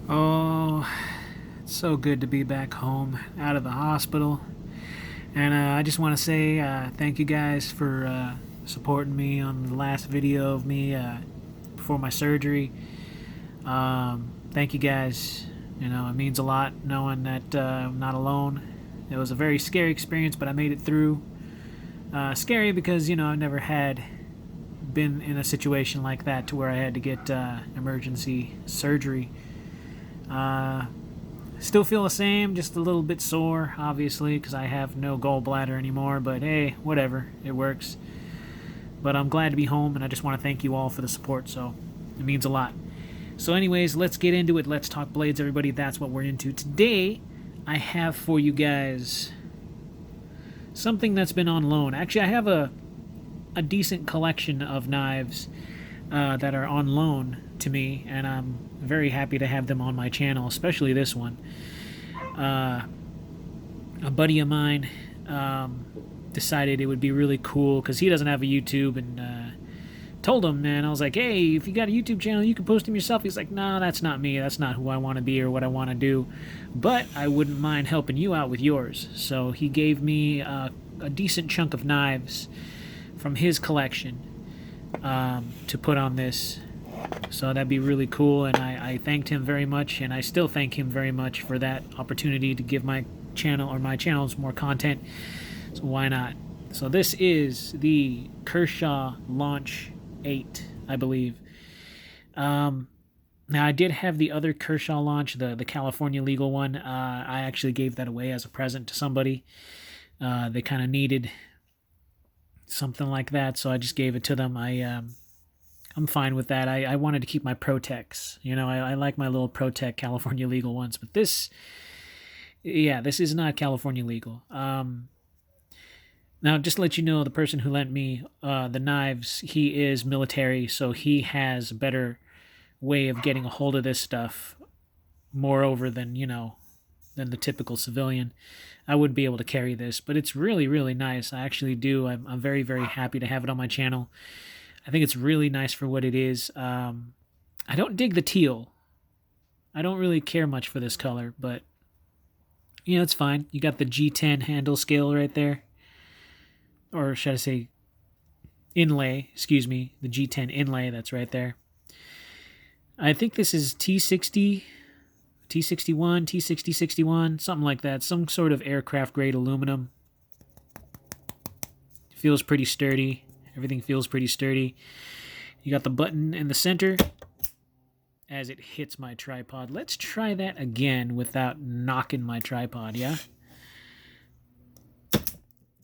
Oh, it's so good to be back home, out of the hospital. And I just want to say thank you guys for supporting me on the last video of me before my surgery. Thank you guys. You know, it means a lot knowing that I'm not alone. It was a very scary experience, but I made it through. Scary because, you know, I've never had been in a situation like that to where I had to get emergency surgery. Uh, Still feel the same, just a little bit sore, obviously, because I have no gallbladder anymore. But hey, whatever, it works. But I'm glad to be home, and I just want to thank you all for the support, so it means a lot. So, anyways, let's get into it. Let's talk blades, everybody. That's what we're into. Today, I have for you guys something that's been on loan. Actually, I have a decent collection of knives that are on loan to me, and I'm very happy to have them on my channel, especially this one. A buddy of mine decided it would be really cool because he doesn't have a YouTube, and told him, man, I was like, hey, if you got a YouTube channel, you can post them yourself. He's like, no, that's not me. That's not who I want to be or what I want to do. But I wouldn't mind helping you out with yours. So he gave me a decent chunk of knives from his collection to put on this. So that'd be really cool, and I thanked him very much, and I still thank him very much for that opportunity to give my channel or my channels more content. So why not? So this is the Kershaw Launch 8, I believe. Now I did have the other Kershaw Launch, the California legal one. I actually gave that away as a present to somebody. They kind of needed something like that, so I just gave it to them. I'm fine with that. I wanted to keep my Protex. You know, I like my little Protec California legal ones, but this is not California legal. Now, just to let you know, the person who lent me the knives, he is military, so he has a better way of getting a hold of this stuff, moreover than, than the typical civilian. I wouldn't be able to carry this, but it's really, really nice. I actually do. I'm very, very happy to have it on my channel. I think it's really nice for what it is. I don't dig the teal. I don't really care much for this color, but, it's fine. You got the G10 handle scale right there. Or should I say inlay, excuse me, the G10 inlay that's right there. I think this is T60, T61, T6061, something like that. Some sort of aircraft grade aluminum. Feels pretty sturdy. Everything feels pretty sturdy. You got the button in the center as it hits my tripod. Let's try that again without knocking my tripod, yeah?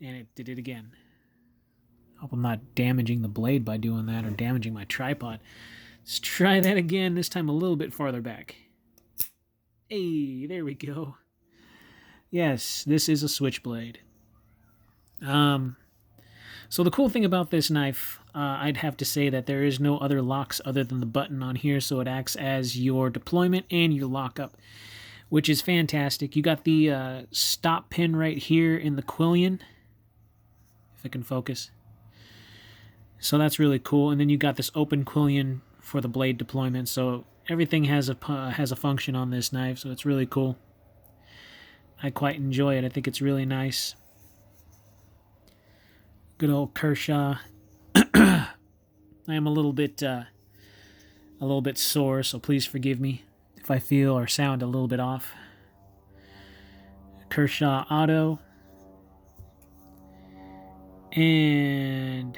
And it did it again. Hope I'm not damaging the blade by doing that or damaging my tripod. Let's try that again, this time a little bit farther back. Hey, there we go. Yes, this is a Switchblade. So the cool thing about this knife, I'd have to say that there is no other locks other than the button on here, so it acts as your deployment and your lockup, which is fantastic. You got the stop pin right here in the quillion, if I can focus. So that's really cool. And then you got this open quillion for the blade deployment, so everything has a function on this knife, so it's really cool. I quite enjoy it. I think it's really nice. Good old Kershaw. I am a little bit sore, so please forgive me if I feel or sound a little bit off. Kershaw Auto. And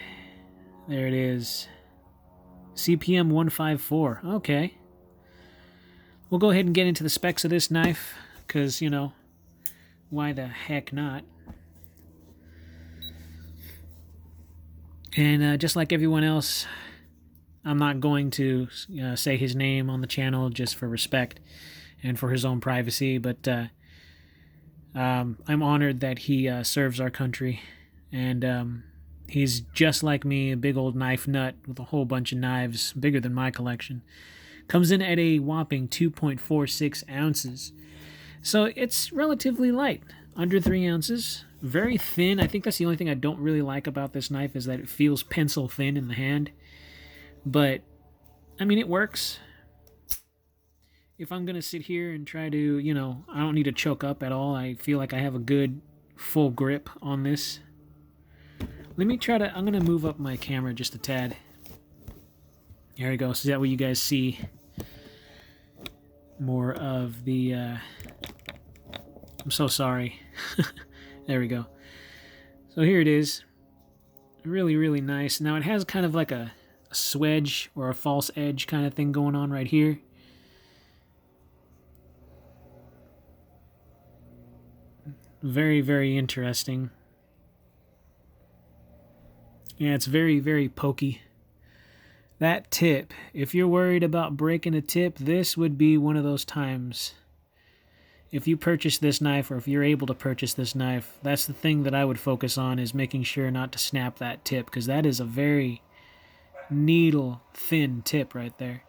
there it is. CPM 154. Okay. We'll go ahead and get into the specs of this knife, because, why the heck not? And just like everyone else, I'm not going to say his name on the channel just for respect and for his own privacy, but I'm honored that he serves our country, and he's just like me, a big old knife nut with a whole bunch of knives, bigger than my collection. Comes in at a whopping 2.46 ounces, so it's relatively light, under 3 ounces. Very thin. I think that's the only thing I don't really like about this knife, is that it feels pencil thin in the hand. But, I mean, it works. if I'm going to sit here and try to, I don't need to choke up at all. I feel like I have a good full grip on this. Let me try to, I'm going to move up my camera just a tad. There we go. So that way you guys see more of the, I'm so sorry. There we go. So here it is. Really, really nice. Now it has kind of like a swedge or a false edge kind of thing going on right here. Very, very interesting. Yeah, it's very, very pokey. That tip, if you're worried about breaking a tip, this would be one of those times. If you purchase this knife, or if you're able to purchase this knife, that's the thing that I would focus on, is making sure not to snap that tip, because that is a very needle thin tip right there.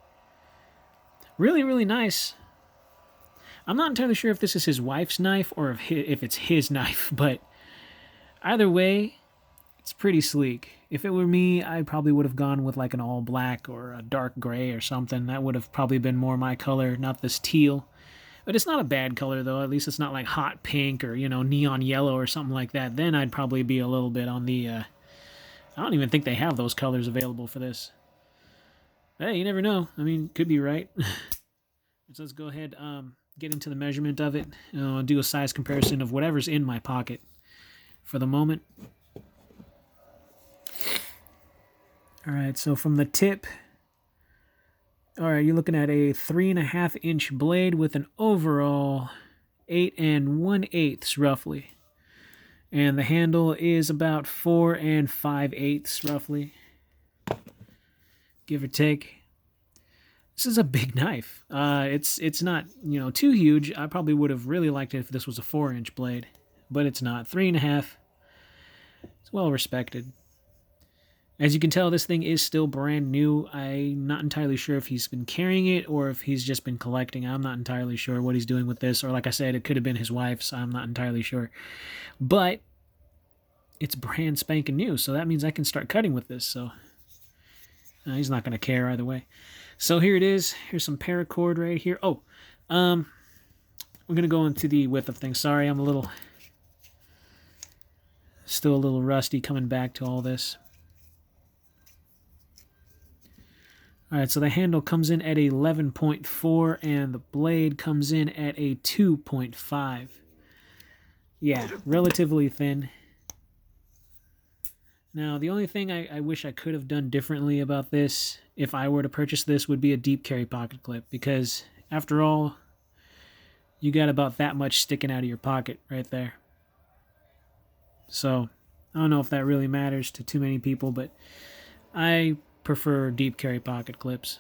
Really, really nice. I'm not entirely sure if this is his wife's knife or if it's his knife, but either way, it's pretty sleek. If it were me, I probably would have gone with like an all black or a dark gray or something. That would have probably been more my color, not this teal. But it's not a bad color, though. At least it's not like hot pink or, neon yellow or something like that. Then I'd probably be a little bit on the... I don't even think they have those colors available for this. Hey, you never know. I mean, could be right. So let's go ahead, get into the measurement of it. I'll do a size comparison of whatever's in my pocket for the moment. All right, so from the tip, all right, you're looking at a 3.5-inch blade with an overall 8 1/8 roughly. And the handle is about 4 5/8 roughly, give or take. This is a big knife. It's not, too huge. I probably would have really liked it if this was a 4-inch blade, but it's not. 3.5. It's well respected. As you can tell, this thing is still brand new. I'm not entirely sure if he's been carrying it or if he's just been collecting. I'm not entirely sure what he's doing with this. Or like I said, it could have been his wife's. I'm not entirely sure. But it's brand spanking new, so that means I can start cutting with this. So he's not going to care either way. So here it is. Here's some paracord right here. Oh, we're going to go into the width of things. Sorry, I'm still a little rusty coming back to all this. All right, so the handle comes in at 11.4 and the blade comes in at a 2.5. Yeah, relatively thin. Now, the only thing I wish I could have done differently about this, if I were to purchase this, would be a deep carry pocket clip, because after all, you got about that much sticking out of your pocket right there. So, I don't know if that really matters to too many people, but I prefer deep carry pocket clips.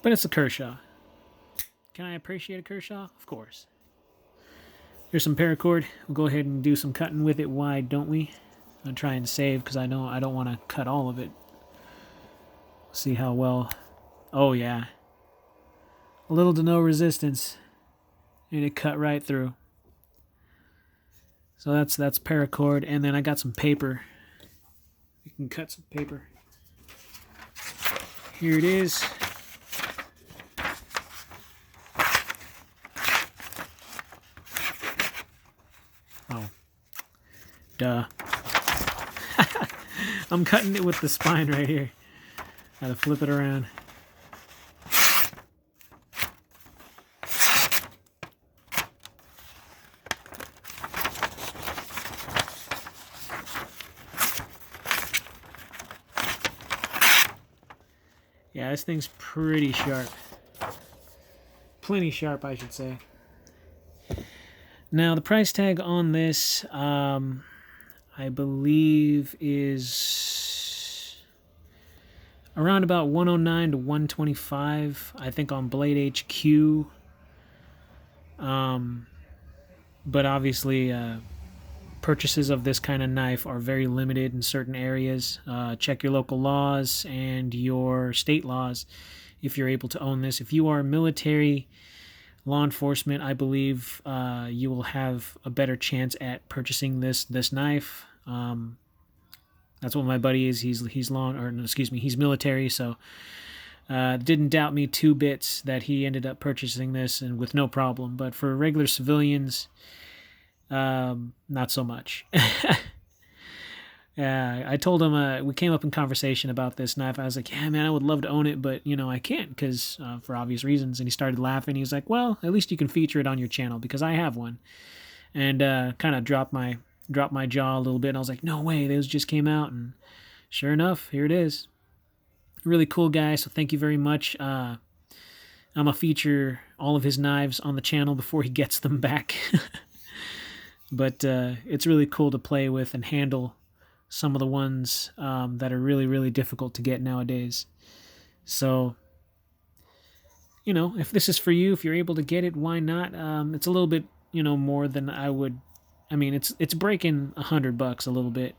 But it's a Kershaw. Can I appreciate a Kershaw? Of course. Here's some paracord. We'll go ahead and do some cutting with it. Why don't we? I'll try and save because I know I don't want to cut all of it. See how well. Oh yeah. A little to no resistance. And it cut right through. So that's paracord. And then I got some paper. You can cut some paper. Here it is. Oh. Duh. I'm cutting it with the spine right here. Gotta flip it around. Yeah, this thing's pretty sharp. Plenty sharp, I should say. Now, the price tag on this, I believe, is around about $109 to $125. I think on Blade HQ. But obviously, purchases of this kind of knife are very limited in certain areas. Check your local laws and your state laws if you're able to own this. If you are military, law enforcement, I believe you will have a better chance at purchasing this knife. That's what my buddy is. He's military, so Didn't doubt me 2 bits that he ended up purchasing this and with no problem. But for regular civilians, not so much. I told him, we came up in conversation about this knife. I was like, yeah, man, I would love to own it, but, I can't because for obvious reasons. And he started laughing. He was like, well, at least you can feature it on your channel because I have one. And kind of dropped my jaw a little bit. And I was like, no way, those just came out. And sure enough, here it is. Really cool guy, so thank you very much. I'm going to feature all of his knives on the channel before he gets them back. But it's really cool to play with and handle some of the ones that are really, really difficult to get nowadays. So, if this is for you, if you're able to get it, why not? It's a little bit, more than I would. I mean, it's breaking $100 a little bit,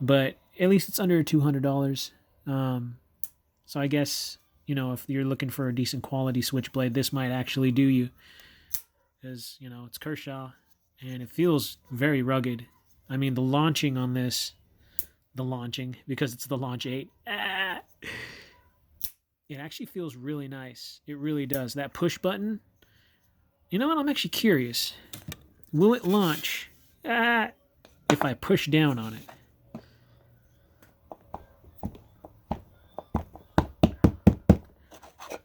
but at least it's under $200. So I guess, if you're looking for a decent quality Switchblade, this might actually do you. Because, it's Kershaw, and it feels very rugged. I mean, the launching on this, because it's the Launch 8, it actually feels really nice. It really does. That push button, you know what? I'm actually curious. Will it launch if I push down on it?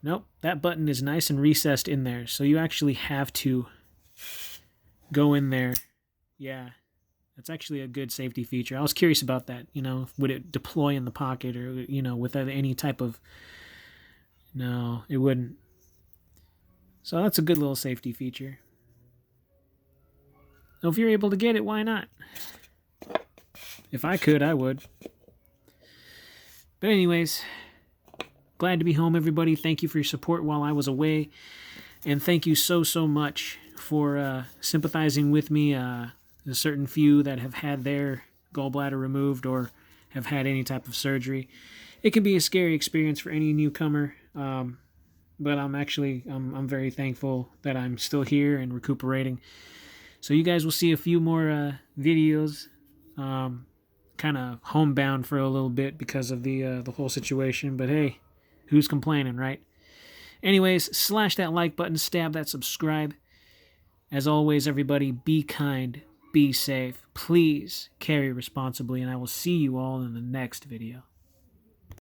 Nope, that button is nice and recessed in there, so you actually have to go in there. Yeah, that's actually a good safety feature. I was curious about that, would it deploy in the pocket or, without any type of... No, it wouldn't. So that's a good little safety feature. So if you're able to get it, why not? If I could, I would. But anyways... Glad to be home, everybody. Thank you for your support while I was away. And thank you so, so much for sympathizing with me. A certain few that have had their gallbladder removed or have had any type of surgery. It can be a scary experience for any newcomer. But I'm very thankful that I'm still here and recuperating. So you guys will see a few more videos. Kind of homebound for a little bit because of the whole situation. But hey... Who's complaining, right? Anyways, slash that like button, stab that subscribe. As always, everybody, be kind, be safe. Please carry responsibly, and I will see you all in the next video.